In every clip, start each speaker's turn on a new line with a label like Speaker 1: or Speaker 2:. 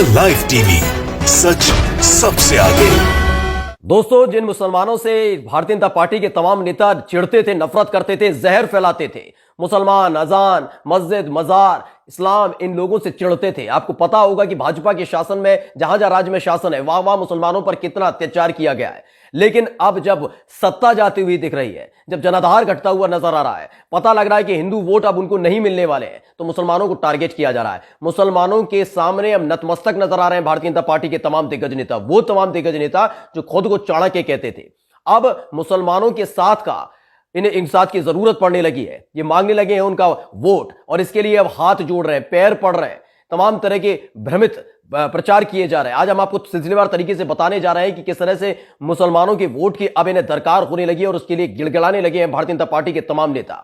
Speaker 1: The live TV, सच सबसे आगे।
Speaker 2: दोस्तों, जिन मुसलमानों से भारतीय जनता पार्टी के तमाम नेता चिढ़ते थे, नफरत करते थे, जहर फैलाते थे, मुसलमान, अजान, मस्जिद, मजार, इस्लाम, इन लोगों से चिढ़ते थे। आपको पता होगा कि भाजपा के शासन में जहां जहां राज्य में शासन है वहां वहां मुसलमानों पर कितना अत्याचार किया गया है। लेकिन अब जब सत्ता जाती हुई दिख रही है, जब जनाधार घटता हुआ नजर आ रहा है, पता लग रहा है कि हिंदू वोट अब उनको नहीं मिलने वाले हैं, तो मुसलमानों को टारगेट किया जा रहा है। मुसलमानों के सामने अब नतमस्तक नजर आ रहे हैं भारतीय जनता पार्टी के तमाम दिग्गज नेता, वो तमाम दिग्गज नेता जो खुद को चाणक्य कहते थे। अब मुसलमानों के साथ का इन्हें इंसाफ की जरूरत पड़ने लगी है, ये मांगने लगे हैं उनका वोट, और इसके लिए अब हाथ जोड़ रहे हैं, पैर पड़ रहे हैं, तमाम तरह के भ्रमित प्रचार किए जा रहे हैं। आज हम आपको सिलसिलेवार तरीके से बताने जा रहे हैं कि किस तरह से मुसलमानों के वोट की अब इन्हें दरकार होने लगी है और उसके लिए गिड़गिड़ाने लगे हैं भारतीय जनता पार्टी के तमाम नेता।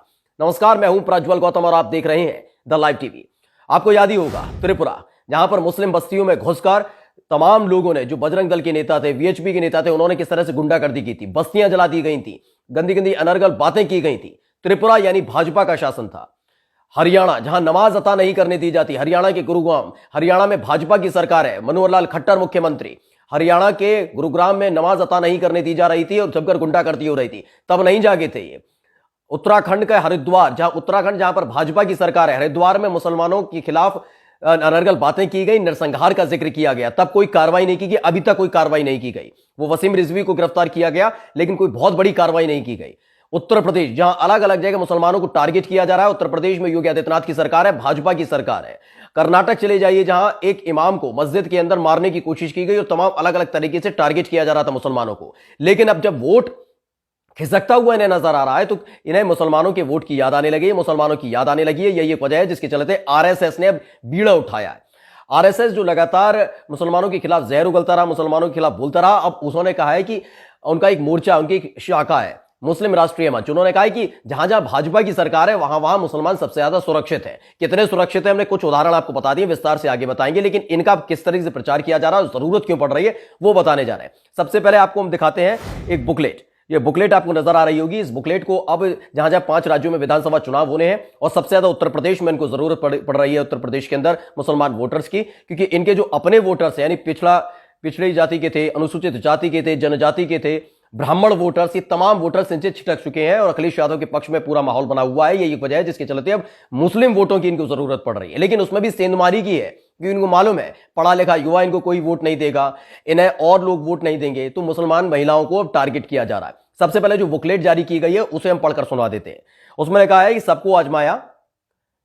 Speaker 2: नमस्कार, मैं हूं प्रज्वल गौतम और आप देख रहे हैं द लाइव टीवी। आपको याद ही होगा त्रिपुरा, जहां पर मुस्लिम बस्तियों में घुसकर तमाम लोगों ने, जो बजरंग दल के नेता थे, वीएचपी के नेता थे, उन्होंने किस तरह से गुंडागर्दी की थी, बस्तियां जला दी गई थी, गंदी गंदी अनर्गल बातें की गई थी। त्रिपुरा यानी भाजपा का शासन था। हरियाणा, जहां नमाज अता नहीं करने दी जाती, हरियाणा के गुरुग्राम, हरियाणा में भाजपा की सरकार है, मनोहर लाल खट्टर मुख्यमंत्री, हरियाणा के गुरुग्राम में नमाज अता नहीं करने दी जा रही थी और जमकर गुंडागर्दी हो रही थी, तब नहीं जागे थे ये। उत्तराखंड का हरिद्वार, जहां पर भाजपा की सरकार है, हरिद्वार में मुसलमानों के खिलाफ अनर्गल बातें की गई, नरसंहार का जिक्र किया गया, तब कोई कार्रवाई नहीं की गई, अभी तक कोई कार्रवाई नहीं की गई। वो वसीम रिजवी को गिरफ्तार किया गया, लेकिन कोई बहुत बड़ी कार्रवाई नहीं की गई। उत्तर प्रदेश, जहां अलग अलग जगह मुसलमानों को टारगेट किया जा रहा है, उत्तर प्रदेश में योगी आदित्यनाथ की सरकार है, भाजपा की सरकार है। कर्नाटक चले जाइए, जहां एक इमाम को मस्जिद के अंदर मारने की कोशिश की गई और तमाम अलग अलग तरीके से टारगेट किया जा रहा था मुसलमानों को। लेकिन अब जब वोट खिसकता हुआ इन्हें नजर आ रहा है, तो इन्हें मुसलमानों के वोट की याद आने लगी है, मुसलमानों की याद आने लगी है। यही एक वजह है जिसके चलते आरएसएस ने अब बीड़ा उठाया है। आरएसएस जो लगातार मुसलमानों के खिलाफ जहर उगलता रहा, मुसलमानों के खिलाफ बोलता रहा, अब उसने कहा है कि उनका एक मोर्चा, उनकी एक शाखा है मुस्लिम राष्ट्रीय मंच, उन्होंने कहा है कि जहां जहां भाजपा की सरकार है वहां वहां मुसलमान सबसे ज्यादा सुरक्षित है। कितने सुरक्षित है, हमने कुछ उदाहरण आपको बता दिए, विस्तार से आगे बताएंगे, लेकिन इनका किस तरीके से प्रचार किया जा रहा है, जरूरत क्यों पड़ रही है, वो बताने जा रहे हैं। सबसे पहले आपको हम दिखाते हैं एक बुकलेट। ये बुकलेट आपको नजर आ रही होगी। इस बुकलेट को अब जहां जहां 5 राज्यों में विधानसभा चुनाव होने हैं और सबसे ज्यादा उत्तर प्रदेश में इनको जरूरत पड़ रही है, उत्तर प्रदेश के अंदर मुसलमान वोटर्स की, क्योंकि इनके जो अपने वोटर्स यानी पिछड़ी जाति के थे, अनुसूचित जाति के थे, जनजाति के थे, ब्राह्मण वोटर्स, ये तमाम वोटर्स इनसे छिटक चुके हैं और अखिलेश यादव के पक्ष में पूरा माहौल बना हुआ है। यही वजह है जिसके चलते अब मुस्लिम वोटों की इनको जरूरत पड़ रही है, लेकिन उसमें भी सेंधमारी की है, क्योंकि इनको मालूम है पढ़ा लिखा युवा इनको कोई वोट नहीं देगा, इन्हें और लोग वोट नहीं देंगे, तो मुसलमान महिलाओं को अब टारगेट किया जा रहा है। सबसे पहले जो बुकलेट जारी की गई है उसे हम पढ़कर सुना देते हैं। उसमें कहा है कि सबको आजमाया,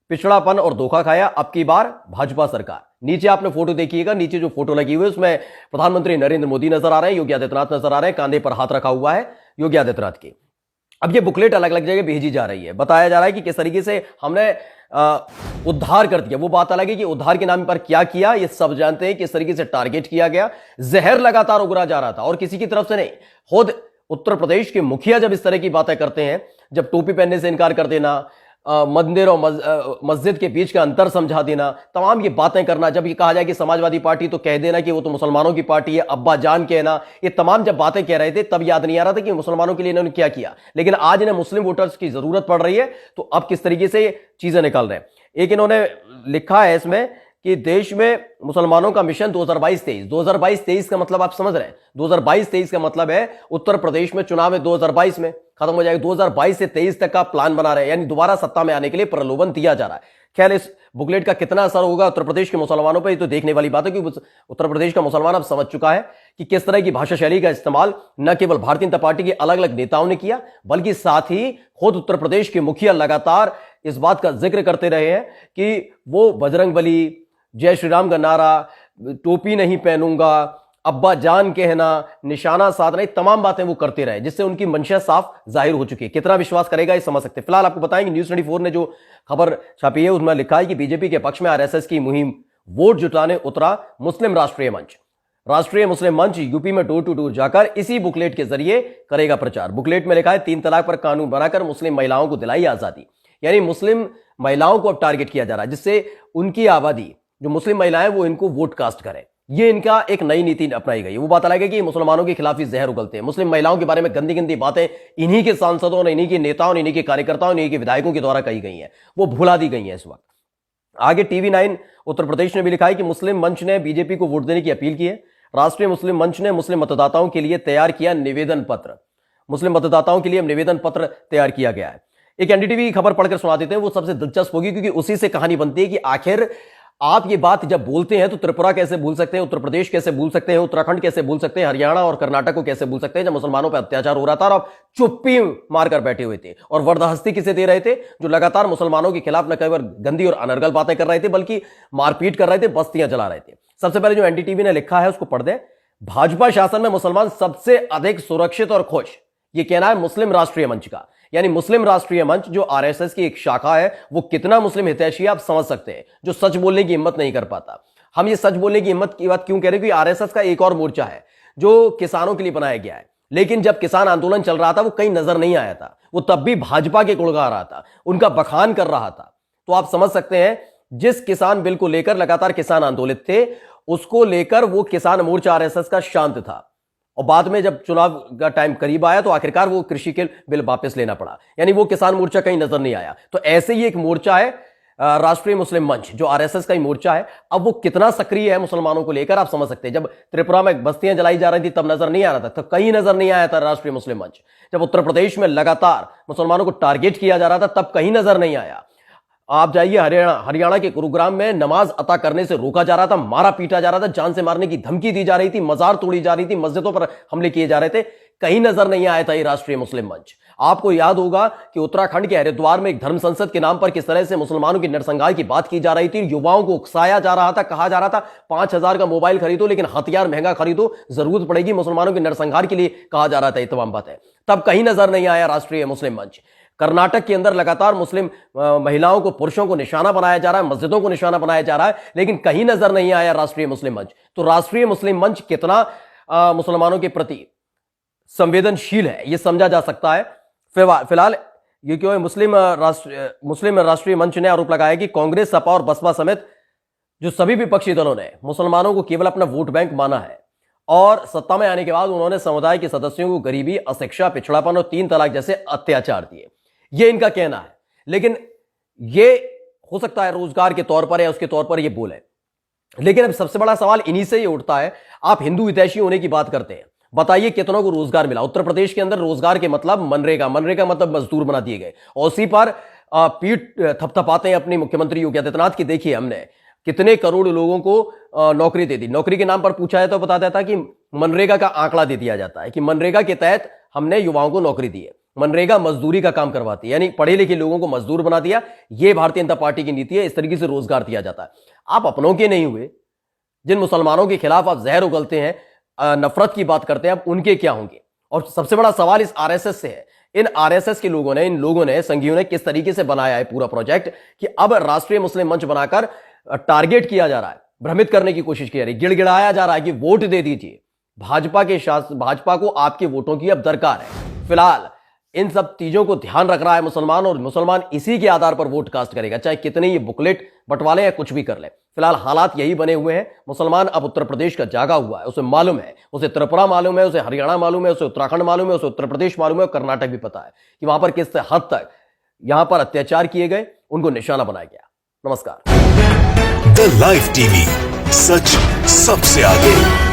Speaker 2: पिछड़ापन और धोखा खाया, अब की बार भाजपा सरकार। नीचे आपने फोटो देखिएगा, नीचे जो फोटो लगी हुई है उसमें प्रधानमंत्री नरेंद्र मोदी नजर आ रहे हैं, योगी आदित्यनाथ नजर आ रहे हैं, कांधे पर हाथ रखा हुआ है योगी आदित्यनाथ के। अब ये बुकलेट अलग अलग जगह भेजी जा रही है, बताया जा रहा है कि किस तरीके से हमने उद्धार कर दिया। वो बात अलग है कि उद्धार के नाम पर क्या किया, ये सब जानते हैं, किस तरीके से टारगेट किया गया, जहर लगातार उगरा जा रहा था और किसी की तरफ से नहीं। खुद उत्तर प्रदेश के मुखिया जब इस तरह की बातें करते हैं, जब टोपी पहनने से इनकार कर देना, मंदिर और मस्जिद के बीच का अंतर समझा देना, तमाम ये बातें करना, जब ये कहा जाए कि समाजवादी पार्टी तो कह देना कि वो तो मुसलमानों की पार्टी है, अब्बा जान कहना, ये तमाम जब बातें कह रहे थे तब याद नहीं आ रहा था कि मुसलमानों के लिए इन्होंने क्या किया। लेकिन आज इन्हें मुस्लिम वोटर्स की जरूरत पड़ रही है, तो अब किस तरीके से चीजें निकल रहे हैं। एक इन्होंने लिखा है इसमें कि देश में मुसलमानों का मिशन 2022-23। 2022-23 का मतलब आप समझ रहे हैं, 2022-23 का मतलब है उत्तर प्रदेश में चुनाव है 2022 में खत्म हो जाएगा, 2022 से 23 तक का प्लान बना रहे हैं, यानी दोबारा सत्ता में आने के लिए प्रलोभन दिया जा रहा है। खैर, इस बुकलेट का कितना असर होगा उत्तर प्रदेश के मुसलमानों पर, ये तो देखने वाली बात है, क्योंकि उत्तर प्रदेश का मुसलमान अब समझ चुका है कि किस तरह की भाषा शैली का इस्तेमाल न केवल भारतीय जनता पार्टी के अलग अलग नेताओं ने किया, बल्कि साथ ही खुद उत्तर प्रदेश के मुखिया लगातार इस बात का जिक्र करते रहे हैं कि वो बजरंगबली, जय श्री राम का नारा, टोपी नहीं पहनूंगा, अब्बा जान कहना, निशाना साधना, ये तमाम बातें वो करते रहे, जिससे उनकी मंशा साफ जाहिर हो चुकी है। कितना विश्वास करेगा ये समझ सकते हैं। फिलहाल आपको बताएंगे न्यूज 24 ने जो खबर छापी है उसमें लिखा है कि बीजेपी के पक्ष में आरएसएस की मुहिम, वोट जुटाने उतरा मुस्लिम राष्ट्रीय मंच। राष्ट्रीय मुस्लिम मंच यूपी में डोर टू डोर जाकर इसी बुकलेट के जरिए करेगा प्रचार। बुकलेट में लिखा है 3 तलाक पर कानून बनाकर मुस्लिम महिलाओं को दिलाई आजादी, यानी मुस्लिम महिलाओं को अब टारगेट किया जा रहा है, जिससे उनकी आबादी जो मुस्लिम महिलाएं वो इनको वोट कास्ट करें। ये इनका एक नई नीति अपनाई गई। वो बात अलग है कि मुसलमानों के खिलाफ ही जहर उगलते हैं, मुस्लिम महिलाओं के बारे में गंदी गंदी बातें इन्हीं के सांसदों ने, इन्हीं के नेताओं ने, इन्हीं के कार्यकर्ताओं ने, इन्हीं के विधायकों के द्वारा कही गई हैं, वो भुला दी गई हैं इस वक्त। आगे TV9 उत्तर प्रदेश ने भी लिखा है कि मुस्लिम मंच ने बीजेपी को वोट देने की अपील की है। राष्ट्रीय मुस्लिम मंच ने मुस्लिम मतदाताओं के लिए तैयार किया निवेदन पत्र। मुस्लिम मतदाताओं के लिए निवेदन पत्र तैयार किया गया है। एक एनडीटीवी की खबर पढ़कर सुना देते हैं, वो सबसे दिलचस्प होगी क्योंकि उसी से कहानी बनती है कि आखिर आप ये बात जब बोलते हैं तो त्रिपुरा कैसे भूल सकते हैं, उत्तर प्रदेश कैसे भूल सकते हैं, उत्तराखंड कैसे भूल सकते हैं, हरियाणा और कर्नाटक को कैसे भूल सकते हैं, जब मुसलमानों पर अत्याचार हो रहा था और आप चुप्पी मारकर बैठे हुए थे। और वरदहस्ती किसे दे रहे थे? जो लगातार मुसलमानों के खिलाफ न केवल गंदी और अनर्गल बातें कर रहे थे बल्कि मारपीट कर रहे थे, बस्तियां जला रहे थे। सबसे पहले जो एनडीटीवी ने लिखा है उसको पढ़ दें। भाजपा शासन में मुसलमान सबसे अधिक सुरक्षित और खुश, यह कहना है मुस्लिम राष्ट्रीय मंच का। यानी मुस्लिम राष्ट्रीय मंच जो आरएसएस की एक शाखा है, वो कितना मुस्लिम हितैषी आप समझ सकते हैं, जो सच बोलने की हिम्मत नहीं कर पाता। हम ये सच बोलने की हिम्मत की बात क्यों कह रहे हैं? क्योंकि आरएसएस का एक और मोर्चा है जो किसानों के लिए बनाया गया है, लेकिन जब किसान आंदोलन चल रहा था वो कहीं नजर नहीं आया था। वो तब भी भाजपा के गुण गा रहा था, उनका बखान कर रहा था। तो आप समझ सकते हैं, जिस किसान बिल को लेकर लगातार किसान आंदोलित थे, उसको लेकर वो किसान मोर्चा आरएसएस का शांत था। और बाद में जब चुनाव का टाइम करीब आया तो आखिरकार वो कृषि के बिल वापस लेना पड़ा, यानी वो किसान मोर्चा कहीं नजर नहीं आया। तो ऐसे ही एक मोर्चा है राष्ट्रीय मुस्लिम मंच, जो आरएसएस का ही मोर्चा है। अब वो कितना सक्रिय है मुसलमानों को लेकर आप समझ सकते हैं। जब त्रिपुरा में बस्तियां जलाई जा रही थी तब नजर नहीं आ रहा था, तब कहीं नजर नहीं आया था राष्ट्रीय मुस्लिम मंच। जब उत्तर प्रदेश में लगातार मुसलमानों को टारगेट किया जा रहा था तब कहीं नजर नहीं आया। आप जाइए हरियाणा के गुरुग्राम में नमाज अता करने से रोका जा रहा था, मारा पीटा जा रहा था, जान से मारने की धमकी दी जा रही थी, मजार तोड़ी जा रही थी, मस्जिदों पर हमले किए जा रहे थे, कहीं नजर नहीं आया था ये राष्ट्रीय मुस्लिम मंच। आपको याद होगा कि उत्तराखंड के हरिद्वार में एक धर्म संसद के नाम पर किस तरह से मुसलमानों की नरसंहार की बात की जा रही थी, युवाओं को उकसाया जा रहा था, कहा जा रहा था 5,000 का मोबाइल खरीदो लेकिन हथियार महंगा खरीदो, जरूरत पड़ेगी मुसलमानों के नरसंहार के लिए कहा जा रहा था। ये तमाम बातें तब कहीं नजर नहीं आया राष्ट्रीय मुस्लिम मंच। कर्नाटक के अंदर लगातार मुस्लिम महिलाओं को, पुरुषों को निशाना बनाया जा रहा है, मस्जिदों को निशाना बनाया जा रहा है, लेकिन कहीं नजर नहीं आया राष्ट्रीय मुस्लिम मंच। तो राष्ट्रीय मुस्लिम मंच कितना मुसलमानों के प्रति संवेदनशील है यह समझा जा सकता है। फिलहाल ये क्यों है, मुस्लिम राष्ट्रीय मंच ने आरोप लगाया कि कांग्रेस, सपा और बसपा समेत जो सभी विपक्षी दलों ने मुसलमानों को केवल अपना वोट बैंक माना है और सत्ता में आने के बाद उन्होंने समुदाय के सदस्यों को गरीबी, अशिक्षा, पिछड़ापन और 3 तलाक जैसे अत्याचार दिए। ये इनका कहना है, लेकिन ये हो सकता है रोजगार के तौर पर या उसके तौर पर ये बोले, लेकिन अब सबसे बड़ा सवाल इन्हीं से ये उठता है। आप हिंदू हितैषी होने की बात करते हैं, बताइए कितनों को रोजगार मिला? उत्तर प्रदेश के अंदर रोजगार के मतलब मनरेगा मतलब मजदूर बना दिए गए, और उसी पर पीठ थपथपाते हैं अपनी मुख्यमंत्री योगी आदित्यनाथ की। देखिए हमने कितने करोड़ लोगों को नौकरी दे दी। नौकरी के नाम पर पूछा है तो बता देता कि मनरेगा का आंकड़ा दे दिया जाता है कि मनरेगा के तहत हमने युवाओं को नौकरी दी है। मनरेगा मजदूरी का काम करवाती है, यानी पढ़े लिखे लोगों को मजदूर बना दिया। यह भारतीय जनता पार्टी की नीति है, इस तरीके से रोजगार दिया जाता है। आप अपनों के नहीं हुए, जिन मुसलमानों के खिलाफ आप जहर उगलते हैं, नफरत की बात करते हैं, अब उनके क्या होंगे? और सबसे बड़ा सवाल इस आरएसएस से है। इन आरएसएस के लोगों ने, इन लोगों ने, संघियों ने किस तरीके से बनाया है पूरा प्रोजेक्ट कि अब राष्ट्रीय मुस्लिम मंच बनाकर टारगेट किया जा रहा है, भ्रमित करने की कोशिश की जा रही है, गिड़गिड़ाया जा रहा है कि वोट दे दीजिए। भाजपा को आपके वोटों की अब दरकार है। फिलहाल इन सब चीजों को ध्यान रख रहा है मुसलमान, और मुसलमान इसी के आधार पर वोट कास्ट करेगा, चाहे कितने ये बुकलेट बंटवाले या कुछ भी कर ले। फिलहाल हालात यही बने हुए हैं। मुसलमान अब उत्तर प्रदेश का जागा हुआ है, उसे मालूम है, उसे त्रिपुरा मालूम है, उसे हरियाणा मालूम है, उसे उत्तराखंड मालूम है, उसे उत्तर प्रदेश मालूम है, और कर्नाटक भी पता है कि वहां पर किस हद तक यहां पर अत्याचार किए गए, उनको निशाना बनाया गया। नमस्कार।
Speaker 1: द लाइव टीवी, सच सबसे आगे।